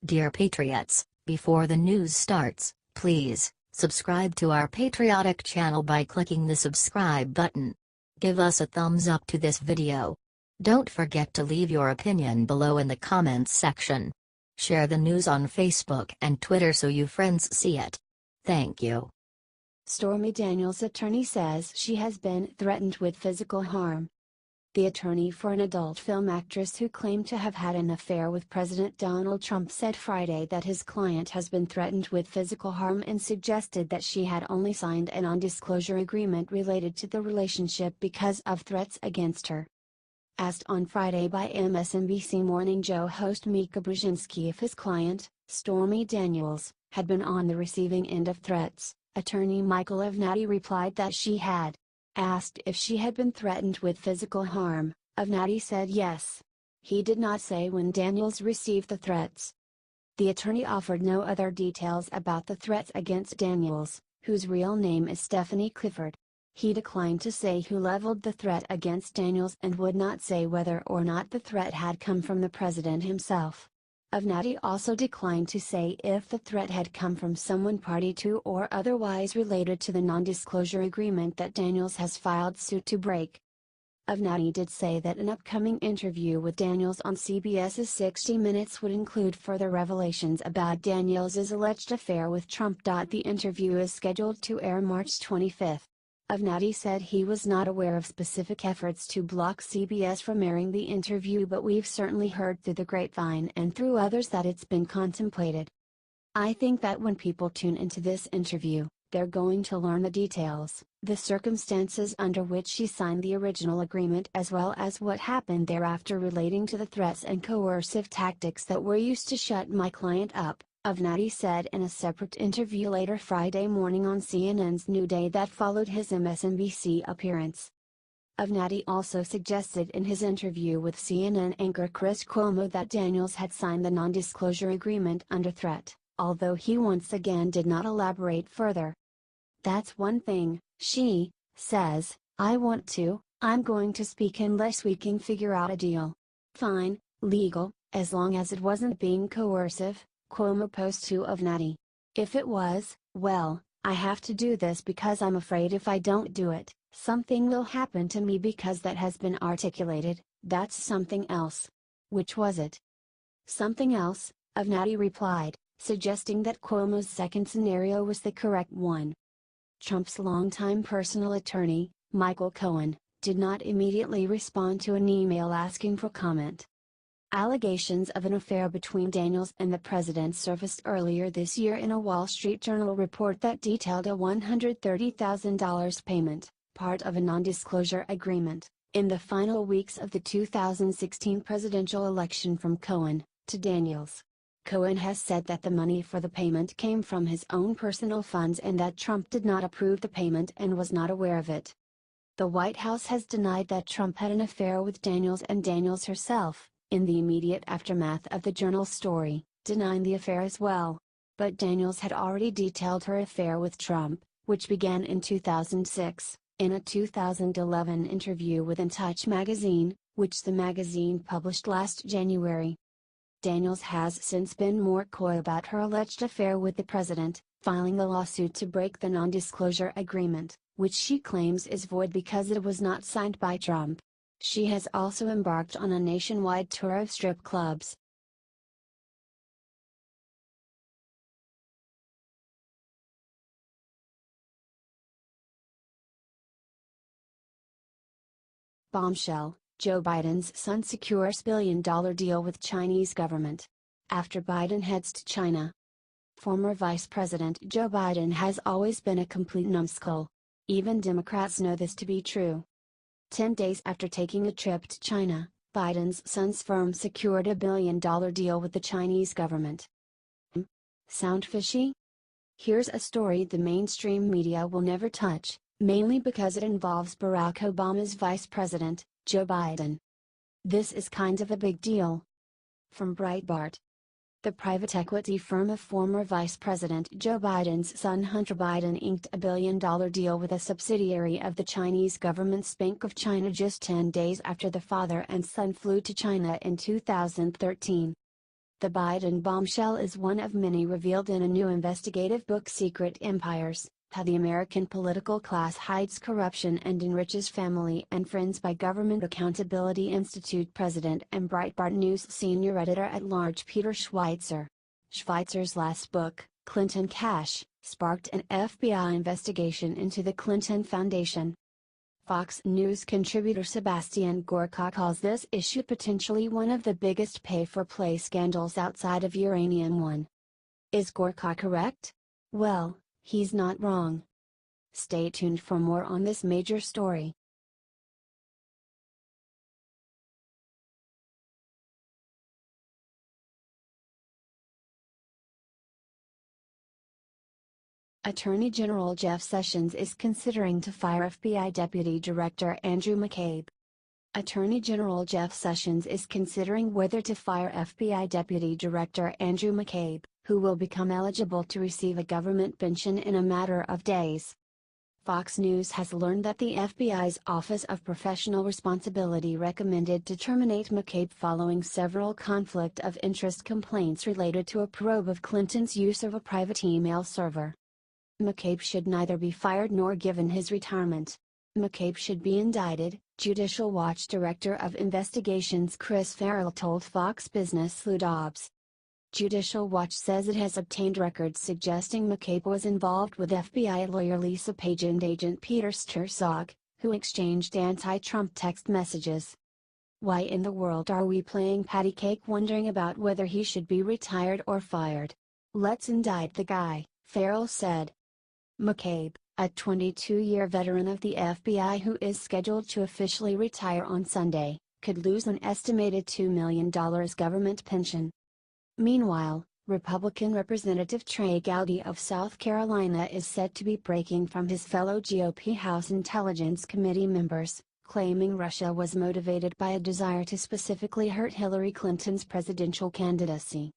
Dear Patriots, before the news starts, please subscribe to our patriotic channel by clicking the subscribe button. Give us a thumbs up to this video. Don't forget to leave your opinion below in the comments section. Share the news on Facebook and Twitter so you friends see it. Thank you. Stormy Daniels' attorney says she has been threatened with physical harm. The attorney for an adult film actress who claimed to have had an affair with President Donald Trump said Friday that his client has been threatened with physical harm and suggested that she had only signed a non-disclosure agreement related to the relationship because of threats against her. Asked on Friday by MSNBC Morning Joe host Mika Brzezinski if his client, Stormy Daniels, had been on the receiving end of threats, attorney Michael Avenatti replied that she had. Asked if she had been threatened with physical harm, Avenatti said yes. He did not say when Daniels received the threats. The attorney offered no other details about the threats against Daniels, whose real name is Stephanie Clifford. He declined to say who leveled the threat against Daniels and would not say whether or not the threat had come from the president himself. Avenatti also declined to say if the threat had come from someone party to or otherwise related to the non-disclosure agreement that Daniels has filed suit to break. Avenatti did say that an upcoming interview with Daniels on CBS's 60 Minutes would include further revelations about Daniels' alleged affair with Trump. The interview is scheduled to air March 25. Avenatti said he was not aware of specific efforts to block CBS from airing the interview, but we've certainly heard through the grapevine and through others that it's been contemplated. I think that when people tune into this interview, they're going to learn the details, the circumstances under which she signed the original agreement, as well as what happened thereafter relating to the threats and coercive tactics that were used to shut my client up, Avenatti said in a separate interview later Friday morning on CNN's New Day that followed his MSNBC appearance. Avenatti also suggested in his interview with CNN anchor Chris Cuomo that Daniels had signed the non-disclosure agreement under threat, although he once again did not elaborate further. That's one thing, she says, I'm going to speak unless we can figure out a deal. Fine, legal, as long as it wasn't being coercive, Cuomo posed to Avenatti. If it was, well, I have to do this because I'm afraid if I don't do it, something will happen to me because that has been articulated. That's something else. Which was it? Something else, Avenatti replied, suggesting that Cuomo's second scenario was the correct one. Trump's longtime personal attorney, Michael Cohen, did not immediately respond to an email asking for comment. Allegations of an affair between Daniels and the president surfaced earlier this year in a Wall Street Journal report that detailed a $130,000 payment, part of a non-disclosure agreement, in the final weeks of the 2016 presidential election from Cohen, to Daniels. Cohen has said that the money for the payment came from his own personal funds and that Trump did not approve the payment and was not aware of it. The White House has denied that Trump had an affair with Daniels and Daniels herself, in the immediate aftermath of the Journal's story, denying the affair as well. But Daniels had already detailed her affair with Trump, which began in 2006, in a 2011 interview with In Touch magazine, which the magazine published last January. Daniels has since been more coy about her alleged affair with the president, filing the lawsuit to break the non-disclosure agreement, which she claims is void because it was not signed by Trump. She has also embarked on a nationwide tour of strip clubs. Bombshell: Joe Biden's son secures billion-dollar deal with Chinese government. After Biden heads to China. Former Vice President Joe Biden has always been a complete numbskull. Even Democrats know this to be true. 10 days after taking a trip to China, Biden's son's firm secured a billion-dollar deal with the Chinese government. Sound fishy? Here's a story the mainstream media will never touch, mainly because it involves Barack Obama's vice president, Joe Biden. This is kind of a big deal. From Breitbart. The private equity firm of former Vice President Joe Biden's son Hunter Biden inked a billion-dollar deal with a subsidiary of the Chinese government's Bank of China just 10 days after the father and son flew to China in 2013. The Biden bombshell is one of many revealed in a new investigative book, Secret Empires: How the American Political Class Hides Corruption and Enriches Family and Friends by Government. Accountability Institute President and Breitbart News Senior Editor-at-Large Peter Schweitzer. Schweitzer's last book, Clinton Cash, sparked an FBI investigation into the Clinton Foundation. Fox News contributor Sebastian Gorka calls this issue potentially one of the biggest pay-for-play scandals outside of Uranium One. Is Gorka correct? Well, he's not wrong. Stay tuned for more on this major story. Attorney General Jeff Sessions is considering to fire FBI Deputy Director Andrew McCabe. Attorney General Jeff Sessions is considering whether to fire FBI Deputy Director Andrew McCabe, who will become eligible to receive a government pension in a matter of days. Fox News has learned that the FBI's Office of Professional Responsibility recommended to terminate McCabe following several conflict of interest complaints related to a probe of Clinton's use of a private email server. McCabe should neither be fired nor given his retirement. McCabe should be indicted, Judicial Watch Director of Investigations Chris Farrell told Fox Business Lou Dobbs. Judicial Watch says it has obtained records suggesting McCabe was involved with FBI lawyer Lisa Page and agent Peter Strzok, who exchanged anti-Trump text messages. Why in the world are we playing patty cake wondering about whether he should be retired or fired? Let's indict the guy, Farrell said. McCabe, a 22-year veteran of the FBI who is scheduled to officially retire on Sunday, could lose an estimated $2 million government pension. Meanwhile, Republican Representative Trey Gowdy of South Carolina is said to be breaking from his fellow GOP House Intelligence Committee members, claiming Russia was motivated by a desire to specifically hurt Hillary Clinton's presidential candidacy.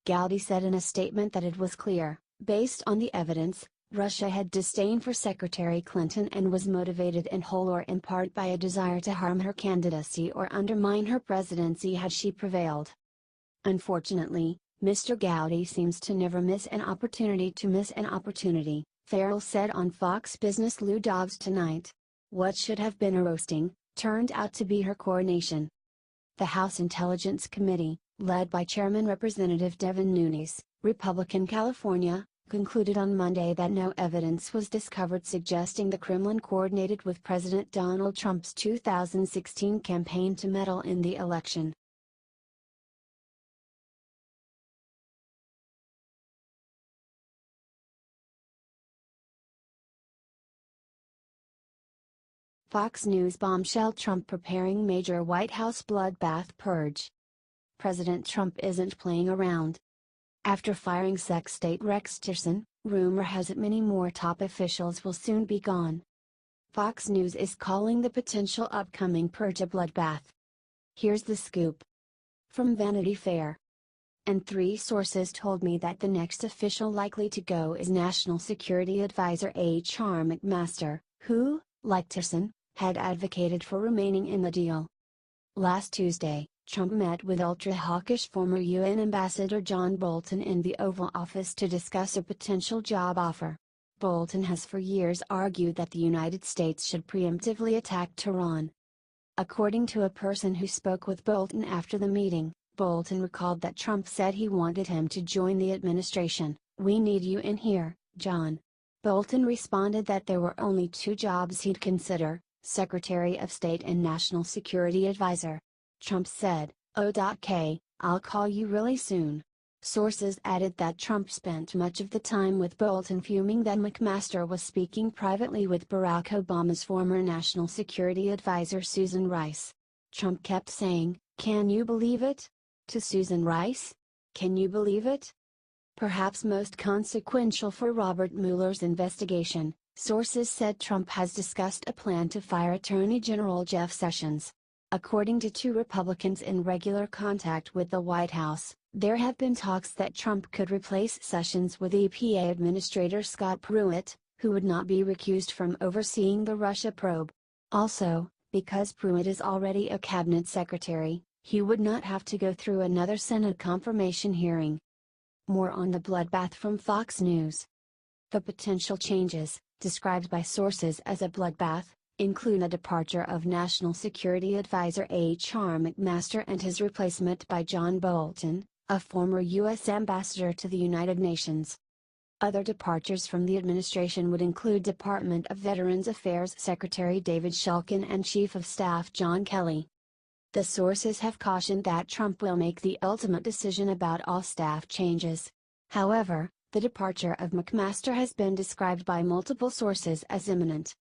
Gowdy said in a statement that it was clear, based on the evidence, Russia had disdain for Secretary Clinton and was motivated in whole or in part by a desire to harm her candidacy or undermine her presidency had she prevailed. Unfortunately, Mr. Gowdy seems to never miss an opportunity to miss an opportunity, Farrell said on Fox Business Lou Dobbs tonight. What should have been a roasting, turned out to be her coronation. The House Intelligence Committee, led by Chairman Representative Devin Nunes, Republican California, concluded on Monday that no evidence was discovered suggesting the Kremlin coordinated with President Donald Trump's 2016 campaign to meddle in the election. Fox News bombshell: Trump preparing major White House bloodbath purge. President Trump isn't playing around. After firing Sex State Rex Tillerson, rumor has it many more top officials will soon be gone. Fox News is calling the potential upcoming purge a bloodbath. Here's the scoop. From Vanity Fair. And 3 sources told me that the next official likely to go is National Security Advisor H.R. McMaster, who, like Tillerson, had advocated for remaining in the deal. Last Tuesday, Trump met with ultra-hawkish former UN Ambassador John Bolton in the Oval Office to discuss a potential job offer. Bolton has for years argued that the United States should preemptively attack Tehran. According to a person who spoke with Bolton after the meeting, Bolton recalled that Trump said he wanted him to join the administration. "We need you in here, John." Bolton responded that there were only 2 jobs he'd consider: Secretary of State and National Security Advisor. Trump said, "OK, I'll call you really soon." Sources added that Trump spent much of the time with Bolton fuming that McMaster was speaking privately with Barack Obama's former National Security Advisor Susan Rice. Trump kept saying, "Can you believe it?" to Susan Rice. Can you believe it? Perhaps most consequential for Robert Mueller's investigation, sources said Trump has discussed a plan to fire Attorney General Jeff Sessions. According to 2 Republicans in regular contact with the White House, there have been talks that Trump could replace Sessions with EPA Administrator Scott Pruitt, who would not be recused from overseeing the Russia probe. Also, because Pruitt is already a cabinet secretary, he would not have to go through another Senate confirmation hearing. More on the bloodbath from Fox News. The potential changes, described by sources as a bloodbath, include a departure of National Security Advisor H.R. McMaster and his replacement by John Bolton, a former U.S. ambassador to the United Nations. Other departures from the administration would include Department of Veterans Affairs Secretary David Shulkin and Chief of Staff John Kelly. The sources have cautioned that Trump will make the ultimate decision about all staff changes. However, the departure of McMaster has been described by multiple sources as imminent.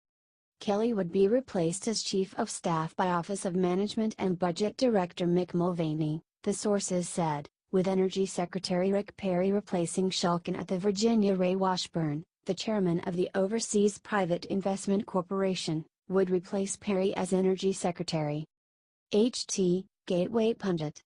Kelly would be replaced as Chief of Staff by Office of Management and Budget Director Mick Mulvaney, the sources said, with Energy Secretary Rick Perry replacing Shulkin at the Virginia. Ray Washburn, the chairman of the Overseas Private Investment Corporation, would replace Perry as Energy Secretary. HT, Gateway Pundit.